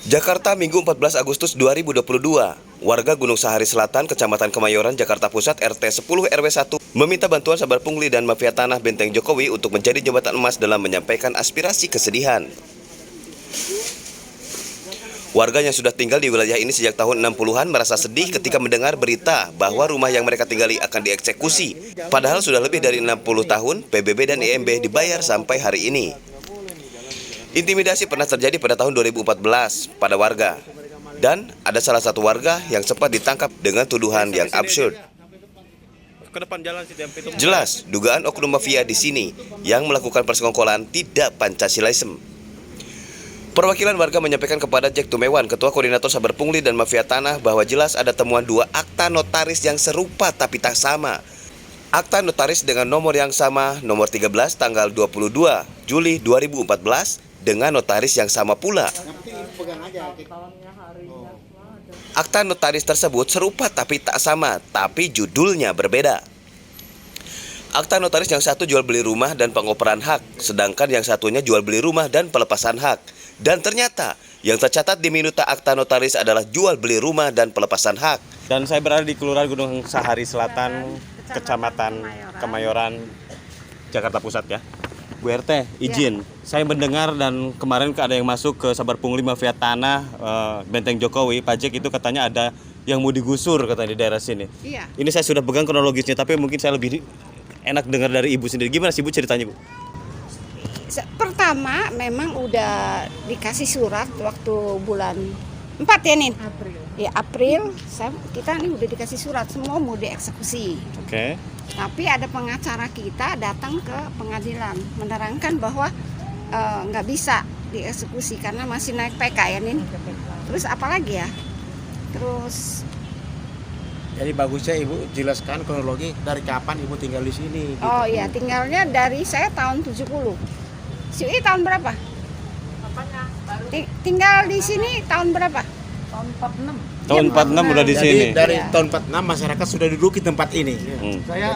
Jakarta, Minggu 14 Agustus 2022. Warga Gunung Sahari Selatan, Kecamatan Kemayoran, Jakarta Pusat, RT 10 RW 1 meminta bantuan sabar pungli dan mafia tanah Benteng Jokowi untuk menjadi jembatan emas dalam menyampaikan aspirasi kesedihan. Warga yang sudah tinggal di wilayah ini sejak tahun 60-an merasa sedih ketika mendengar berita bahwa rumah yang mereka tinggali akan dieksekusi. Padahal sudah lebih dari 60 tahun PBB dan IMB dibayar sampai hari ini. Intimidasi pernah terjadi pada tahun 2014 pada warga. Dan ada salah satu warga yang sempat ditangkap dengan tuduhan yang absurd. Jelas, dugaan oknum mafia di sini yang melakukan persekongkolan tidak Pancasilaisme. Perwakilan warga menyampaikan kepada Jack Tumewan, Ketua Koordinator Sabar Pungli dan Mafia Tanah, bahwa jelas ada temuan dua akta notaris yang serupa tapi tak sama. Akta notaris dengan nomor yang sama, nomor 13 tanggal 22 Juli 2014, dengan notaris yang sama pula. Akta notaris tersebut serupa tapi tak sama, tapi judulnya berbeda. Akta notaris yang satu jual beli rumah dan pengoperan hak, sedangkan yang satunya jual beli rumah dan pelepasan hak. Dan ternyata yang tercatat di minuta akta notaris adalah jual beli rumah dan pelepasan hak. Dan saya berada di Kelurahan Gunung Sahari Selatan, Kecamatan Kemayoran, Jakarta Pusat ya. Bu RT, izin. Saya mendengar dan kemarin ada yang masuk ke Sabar Pungli Mafia Tanah Benteng Jokowi, Pak Jack, itu katanya ada yang mau digusur katanya di daerah sini. Iya. Ini saya sudah pegang kronologisnya, tapi mungkin saya lebih enak dengar dari Ibu sendiri. Gimana sih Bu ceritanya, Bu? Pertama memang udah dikasih surat waktu bulan 4 ya Nin? April. Ya April, kita nih udah dikasih surat semua mau dieksekusi. Oke. Tapi ada pengacara kita datang ke pengadilan menerangkan bahwa nggak bisa dieksekusi karena masih naik PK ya Nin. Terus apalagi ya? Terus jadi bagusnya Ibu jelaskan kronologi dari kapan Ibu tinggal di sini. Gitu. oh iya, tinggalnya dari saya tahun 70. Si Ui tahun berapa? Apanya? Baru Tinggal di sini tahun berapa? tahun 46. Tahun 46 udah di Jadi sini. dari Iya. tahun 46 masyarakat sudah duduk di tempat ini. Saya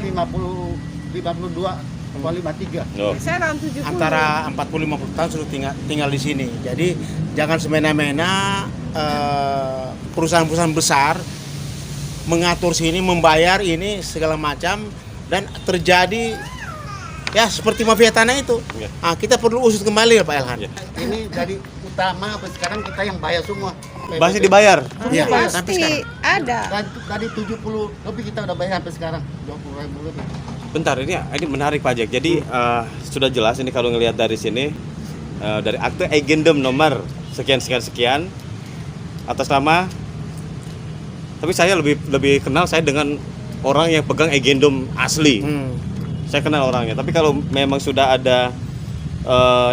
52 atau 53. Oh. Saya tahun 70. Antara 40-50 tahun sudah tinggal di sini. Jadi jangan semena-mena perusahaan-perusahaan besar mengatur sini, membayar ini segala macam, dan terjadi ya seperti mafia tanah itu. Ya. Nah, kita perlu usut kembali ya Pak Elhan. Ya. Ini dari utama sampai sekarang kita yang bayar semua. Masih dibayar? Iya, sampai Pasti sekarang. ada. Dari 70 lebih kita udah bayar sampai sekarang. 20.000 lebih. Bentar, ini menarik Pak Jack. Jadi sudah jelas ini kalau ngelihat dari sini dari akte agendum nomor sekian atas nama. Tapi saya lebih kenal saya dengan orang yang pegang agendum asli. Saya kenal orangnya. Tapi kalau memang sudah ada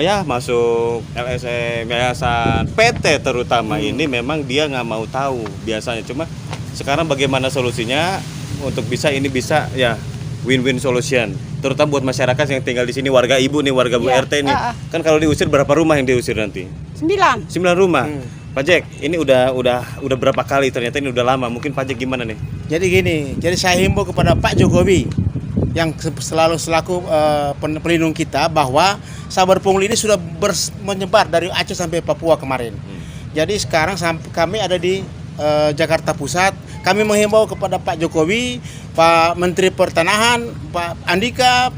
ya masuk LSM, yayasan, PT terutama ini memang dia nggak mau tahu biasanya. Cuma sekarang bagaimana solusinya untuk bisa ya win-win solution, terutama buat masyarakat yang tinggal di sini, warga Ibu nih, warga Bu Iya, RT nih. Kan kalau diusir berapa rumah yang diusir nanti? 9. 9 rumah. Pak Jack, ini udah berapa kali, ternyata ini udah lama. Mungkin Pak Jack gimana nih? Jadi gini, saya himbau kepada Pak Jokowi yang selalu selaku pelindung kita bahwa Sabar Pungli ini sudah menyebar dari Aceh sampai Papua kemarin. Jadi sekarang kami ada di Jakarta Pusat. Kami menghimbau kepada Pak Jokowi, Pak Menteri Pertanahan, Pak Andika,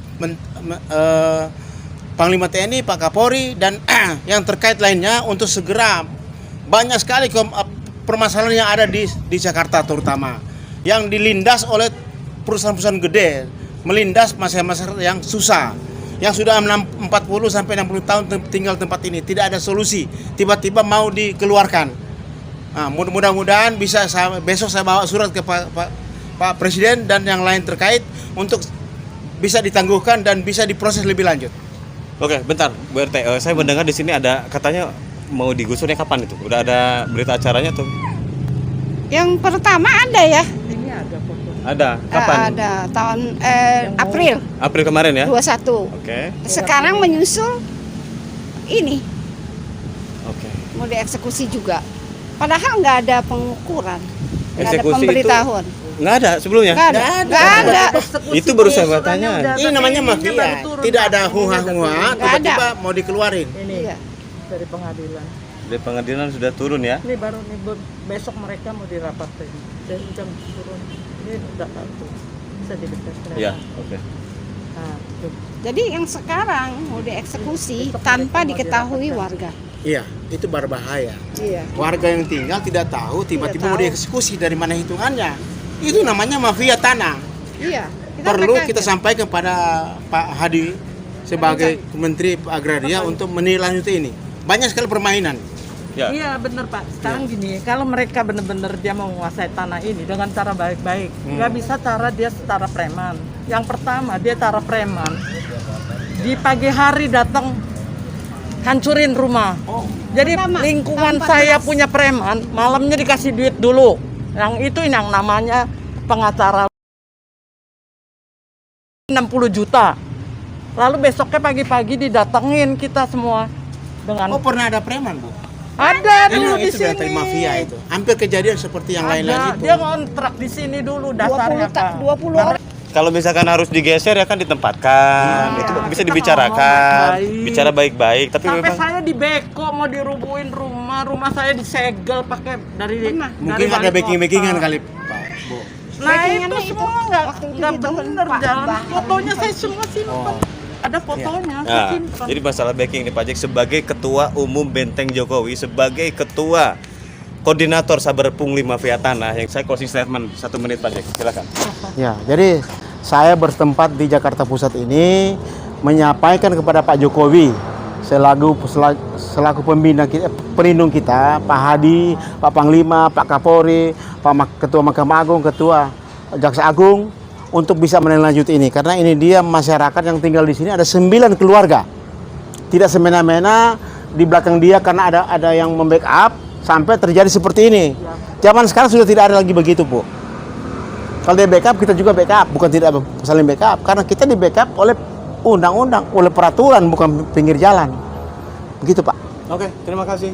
Panglima TNI, Pak Kapolri, dan yang terkait lainnya untuk segera. Banyak sekali permasalahan yang ada di Jakarta terutama yang dilindas oleh perusahaan-perusahaan gede, melindas masyarakat yang susah, yang sudah 40 sampai 60 tahun tinggal tempat ini, tidak ada solusi, tiba-tiba mau dikeluarkan. Nah, mudah-mudahan bisa besok saya bawa surat ke Pak Presiden dan yang lain terkait untuk bisa ditangguhkan dan bisa diproses lebih lanjut. Oke, bentar, Bu RT. Saya mendengar di sini ada katanya mau digusurnya kapan itu? Udah ada berita acaranya tuh? Yang pertama ada ya? Ini ada foto. Ada. Kapan? Ada tahun April April kemarin ya? 21. Oke. Sekarang menyusul ini Oke. mau dieksekusi juga. Padahal nggak ada pengukuran, nggak ada Eksekusi pemberitahuan. Nggak ada sebelumnya? Nggak ada. Itu baru saya tanya. Ini namanya mafia, tidak ada hunga-hunga, Nggak ada. tiba-tiba mau dikeluarin. Ini Iya. dari pengadilan. Di pengadilan sudah turun ya? Ini baru nih besok mereka mau dirapatin. Dan jam turun. Ini udah kartu. Bisa didekat. Iya, oke. Nah, tuh. Jadi yang sekarang mau dieksekusi tanpa diketahui warga. Iya, itu berbahaya. Iya. Warga yang tinggal tidak tahu tiba-tiba mau tahu. dieksekusi, dari mana hitungannya. Itu namanya mafia tanah. Iya. Perlu mereka kita aja. sampaikan kepada Pak Hadi sebagai Menteri Agraria untuk menindaklanjuti ini. Banyak sekali permainan. Ya. Iya benar Pak. Sekarang gini, kalau mereka benar-benar dia mau menguasai tanah ini dengan cara baik-baik, nggak bisa cara dia setara preman. Yang pertama dia cara preman. Di pagi hari datang hancurin rumah. Jadi Pertama, lingkungan tahun saya 14. punya preman, malamnya dikasih duit dulu. Yang itu yang namanya pengacara 60 juta. Lalu besoknya pagi-pagi didatengin kita semua dengan Oh, pernah ada preman, Bu? ada dulu di Itu sini. dari mafia itu. Hampir kejadian seperti yang lain-lain Ada, itu. dia ngontrak di sini dulu dasarnya 20 orang. Kalau misalkan harus digeser ya kan ditempatkan, itu Iya, bisa kita dibicarakan, ngomong baik-baik. bicara baik-baik. Tapi Sampai memang saya dibeko mau dirubuhin rumah saya disegel pakai dari Mungkin dari ada wali backing-backingan kota. kali, Pak, Bu. Nah Backingannya itu itu semua nggak waktu itu nggak ditahan benar Pak jalan. Bahar. Fotonya saya semua simpan. Ada fotonya saya Nah, simpan. jadi masalah backing nih Pak Jack sebagai Ketua Umum Benteng Jokowi, sebagai Ketua Koordinator Saber Pungli Mafia Tanah, yang saya closing statement 1 menit Pak Jack, silakan. Ya, jadi saya bertempat di Jakarta Pusat ini menyampaikan kepada Pak Jokowi selaku pembina kita, pelindung kita, Pak Hadi, Pak Panglima, Pak Kapolri, Ketua Mahkamah Agung, Ketua Jaksa Agung untuk bisa menindaklanjuti ini, karena ini dia masyarakat yang tinggal di sini ada 9 keluarga. Tidak semena-mena di belakang dia karena ada yang membackup sampai terjadi seperti ini. Zaman sekarang sudah tidak ada lagi begitu, Bu. Kalau dia backup, kita juga backup, bukan tidak saling backup, karena kita di backup oleh undang-undang, oleh peraturan, bukan pinggir jalan. Begitu, Pak. Oke, terima kasih.